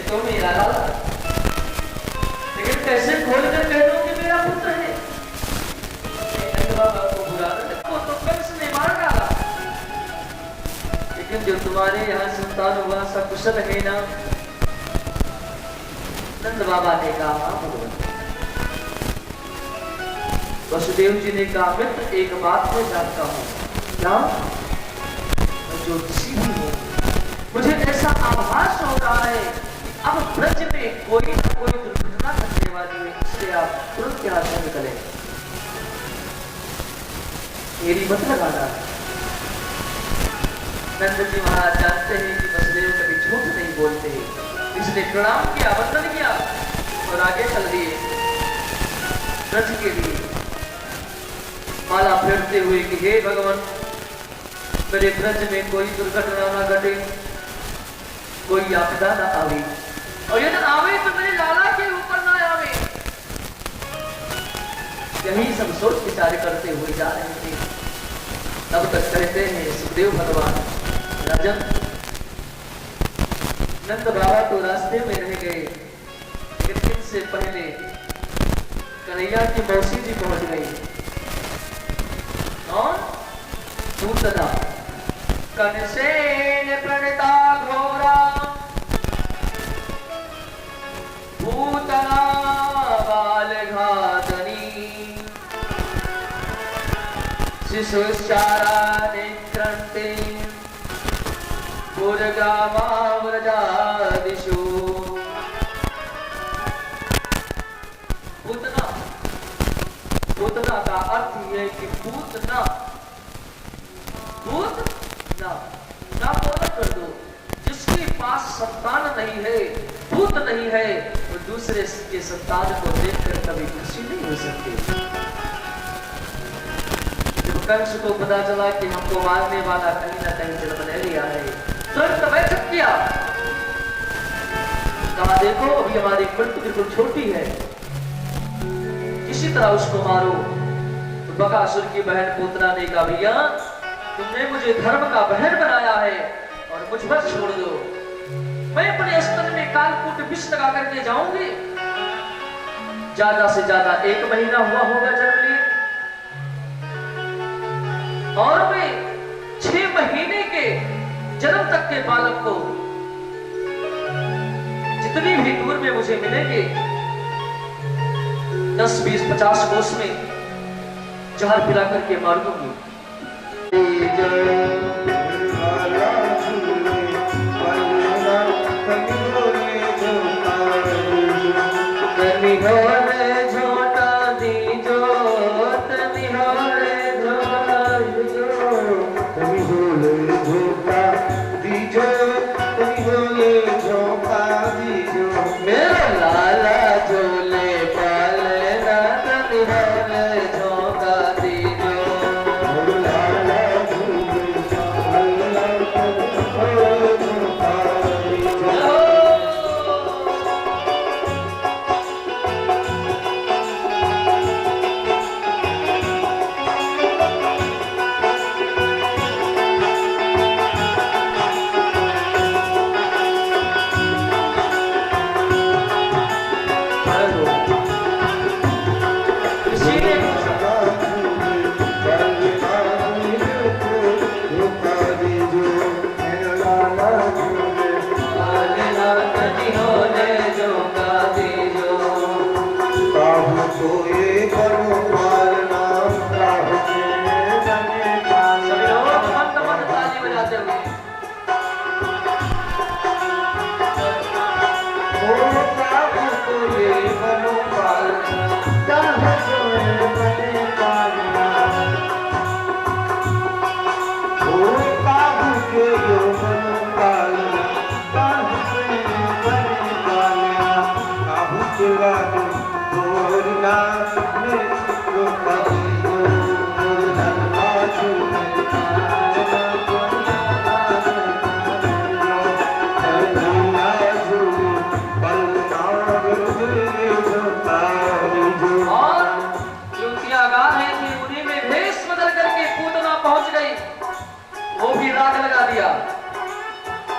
तो मेरा लाला, लेकिन कैसे खोल कर कह दूं कि मेरा पुत्र है? नंद बाबा को बुरा न लगा, वो तो कंस ने मार डाला, लेकिन जो तुम्हारे यहाँ संतान हुआ सकुशल है ना? नंद बाबा ने कहा भगवान। वसुदेव जी ने कहा मित्र एक बात मैं जानता हूँ, क्या? मैं ज्योतिषी भी हूँ, मुझे ऐसा आभास हो रहा है अब ब्रज में कोई न कोई दुर्घटना घटने वाली है, इसलिए आप तुरंत यहाँ से निकले, मेरी मत लगाना। नंद जी महाराज जानते हैं कि वसुदेव कभी झूठ नहीं बोलते, इसने प्रणाम किया, वंदन किया और आगे चल दिए ब्रज के लिए, माला फेरते हुए कि हे भगवान मेरे ब्रज में कोई दुर्घटना न घटे, कोई आपदा न आवे, और यदि आवे तो मेरे लाला के ऊपर ना आवे। यही सब सोच विचार करते हुए जा रहे थे, तब तक कहते हैं सुखदेव भगवान राजन नंद बाबा तो रास्ते में रह गए, लेकिन इनसे पहले कन्हैया की मौसी जी पहुंच गई। कौन? पूतना। कनसेन प्रणता घोरा पूतना बाल घातनी शिशुचारा निक्रंते पुरगामाव्रजादिषु। पूतना, पूतना का अर्थ है कि पूतना, भूत ना ना पूर्ण कर दो, जिसके पास संतान नहीं है, भूत नहीं है, वो दूसरे के संतान को देखकर कभी खुशी नहीं हो सकती। जब कंस को पता चला कि हमको मारने वाला कहीं ना कहीं जन्म ले लिया है, तुरंत बैठक किया, कहा देखो अभी हमारी मृत्यु बिल्कुल छोटी है, किसी तरह उसको मारो। तो बकासुर की बहन पूतना ने कहा भैया तुमने मुझे धर्म का बहन बनाया है और मुझ पर छोड़ दो, मैं अपने स्तन में कालकूट विष लगा करके जाऊंगी, ज्यादा से ज्यादा 1 महीना हुआ होगा जन्म लिए, और मैं 6 महीने के जन्म तक के बालक को जितनी भी दूर में मुझे मिलेंगे 10, 20, 50 कोस में जहर पिला करके मार दूंगी।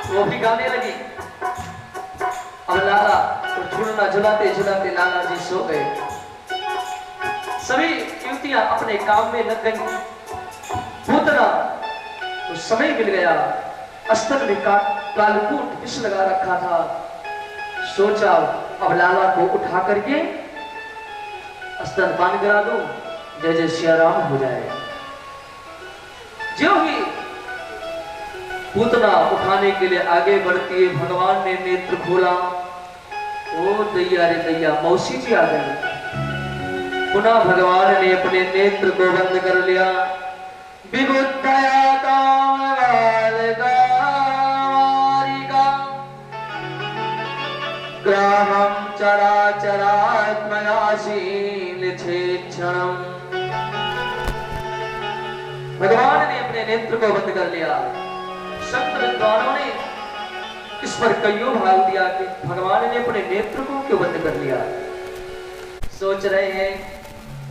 वो भी गाने लगी। अब लाला और झूलना झुलाते झुलाते लाला जी सो गए। सभी युवतियां अपने काम में लग गई। पूतना तो समय मिल गया, अस्तर में कालकूट विष लगा रखा था। सोचा अब लाला को उठा करके स्तनपान करा दो, जय जय श्री राम हो जाए। जो ही पूतना उठाने के लिए आगे बढ़ती है, भगवान ने नेत्र खोला। ओ दैया रे दैया, मौसी जी आ गई। पुनः भगवान ने अपने नेत्र को बंद कर लिया। विबुद्धया कामवालका ग्राहं चराचरात्मयाशीलक्षणम्। भगवान ने अपने नेत्र को बंद कर लिया। संत विद्वानों ने इस पर कईयों भाग दिया कि भगवान ने अपने नेत्र को क्यों बंद कर लिया। सोच रहे हैं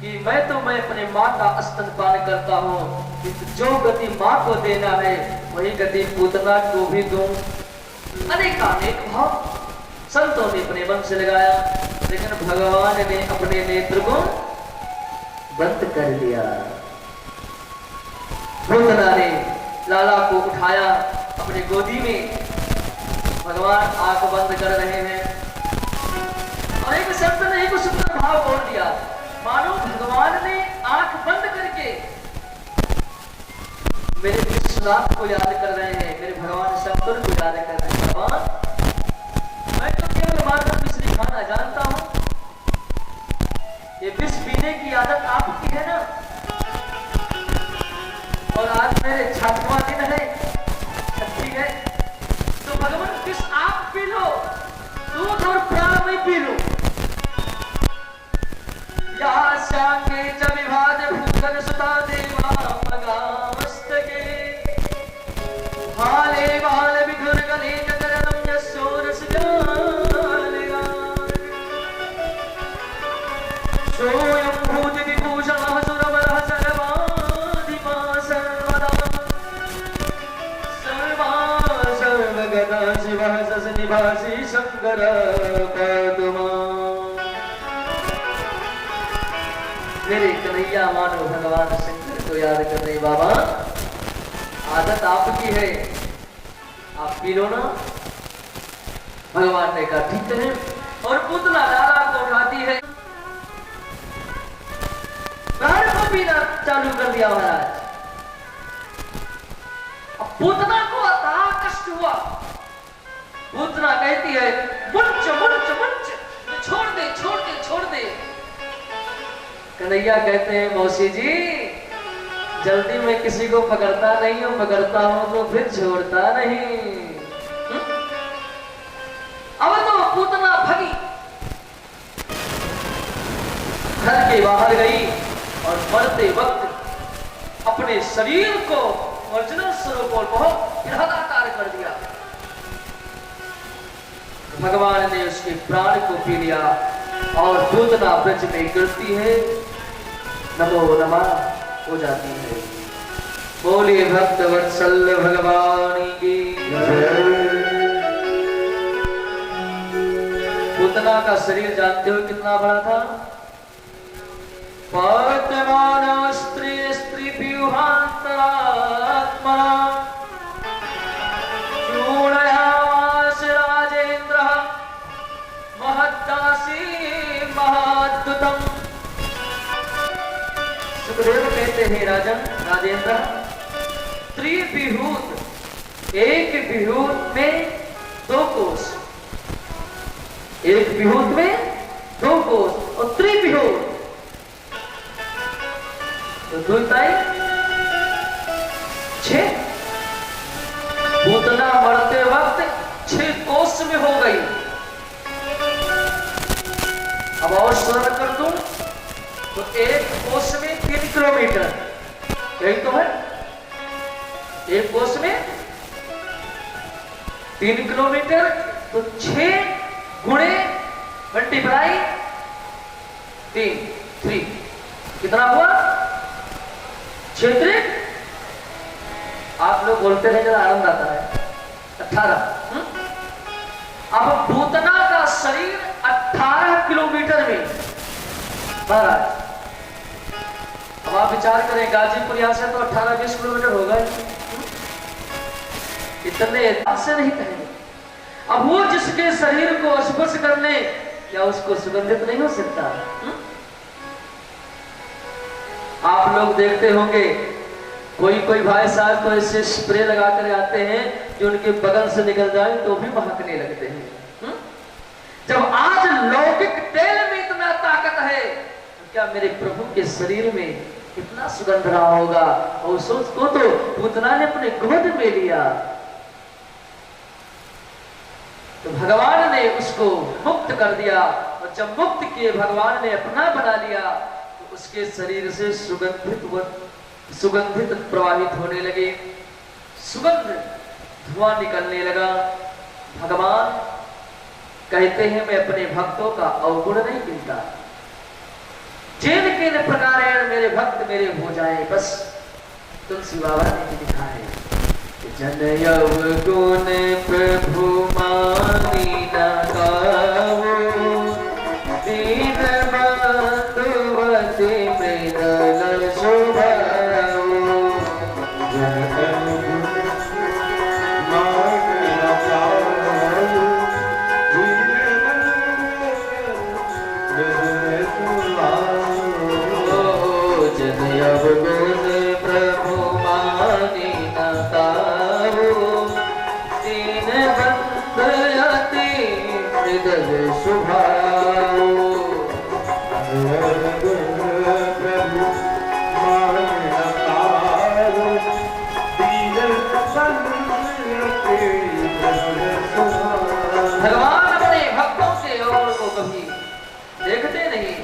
कि मैं अपने माँ का स्तनपान करता हूँ, जो गति माँ को देना है वही गति पूतना को भी दूं। अनेक भाव संतों ने अपने मन से लगाया, लेकिन भगवान ने अपने नेत्र को बंद कर दिया। पूतना ने लाला को उठाया अपनी गोदी में। भगवान आंख बंद कर रहे हैं और एक संत ने एक सुंदर भाव बोल दिया, मानो भगवान ने आंख बंद करके मेरे विश्वनाथ को याद कर रहे हैं, मेरे भगवान शंकर को याद कर रहे हैं। भगवान, मैं तो केवल मात्र विष नहीं खाना जानता हूं, ये विष पीने की आदत आपकी है ना। और आज मेरे छठवां दिन है, ठीक है, तो भगवान विष आप पी लो, दूध और प्राण में पी लो। यहाँ शांगे च विभाज भूखन सुता देवा मगामस्तके हाले बाल विधुर गले जगरम यशोरस जालेगा सोयं भूत विभूषण सुरवरः सर्वाधिपा सर्वदा सर्वा सर्वगता शिवः ससनिवासी शंकर पद्मा। मेरे कन्हैया मानो भगवान शंकर को याद कर रहे। बाबा, आदत आपकी है, आप पी लो ना। भगवान ने कहा ठीक है, और पूतना लाला को उठाती है, प्राण को पीना चालू कर दिया महाराज। अब पूतना को अथाह कष्ट हुआ। पूतना कहती है मुंच मुंच मुंच, छोड़ दे छोड़ दे छोड़ दे। कन्हैया कहते हैं मौसी जी, जल्दी मैं किसी को पकड़ता नहीं हूं, पकड़ता हूं तो फिर छोड़ता नहीं। अब तो पूतना भगी, घर के बाहर गई और मरते वक्त अपने शरीर को ओरिजिनल स्वरूप को बहुत निराकार कर दिया। भगवान ने उसके प्राण को पी लिया और पूतना ब्रज में गिरती है, नमो नमः हो जाती है। बोलिए भक्त वत्सल भगवान की। पूतना का शरीर जानते हो कितना बड़ा था? वर्तमान स्त्री स्त्री व्यूहांतरात्मा चूड़यामास राजेंद्र महत्तासी महाद्भुतम। सुखदेव कहते हैं राजन राजेंद्र, त्रिविभूत, एक विभूत में दो कोष, एक विभूत में दो कोष और त्रिविभूत तो दो ताई छह। पूतना मरते वक्त 6 कोष में हो गई। अब और सरल कर दूं तो एक कोष में 3 किलोमीटर, यही तो है। एक कोष में 3 किलोमीटर तो 6 गुणे मल्टीप्लाई 3 कितना हुआ? 6 आप लोग बोलते रहे जरा आनंद आता है। 18। अब पूतना का शरीर 18 किलोमीटर में महाराज। अब आप विचार करें, गाजीपुर यहां से तो 18-20 किलोमीटर होगा ही, इतने से नहीं कहेंगे। अब वो जिसके शरीर को स्पर्श कर ले, क्या उसको सुगंधित नहीं हो सकता? आप लोग देखते होंगे कोई कोई भाई साहब तो ऐसे स्प्रे लगा कर आते हैं जो उनके बगल से निकल जाए तो भी महकने लगते हैं। जब आज लौकिक तेल में इतना ताकत है, तो क्या मेरे प्रभु के शरीर में कितना सुगंध रहा होगा। और उसको तो पूतना ने अपने गोद में लिया, तो भगवान ने उसको मुक्त कर दिया। और जब मुक्त किए भगवान ने अपना बना लिया, तो उसके शरीर से सुगंधित प्रवाहित होने लगे, सुगंध धुआं निकलने लगा। भगवान कहते हैं मैं अपने भक्तों का अवगुण नहीं गिनता, जिन किन प्रकार मेरे भक्त मेरे हो जाए। बस तुलसी बाबा ने भी लिखा है, जन अवगुण प्रभु मानी न गावो, दीन बंधुवति मृदल शोभावो। जन अवगुण मानी न गावो, दीन शोभावो। जन अवगुण प्रभु मानी न गावो, दीन बंधुवति मृदल शोभावो। भगवान अपने भक्तों के और को कभी देखते नहीं,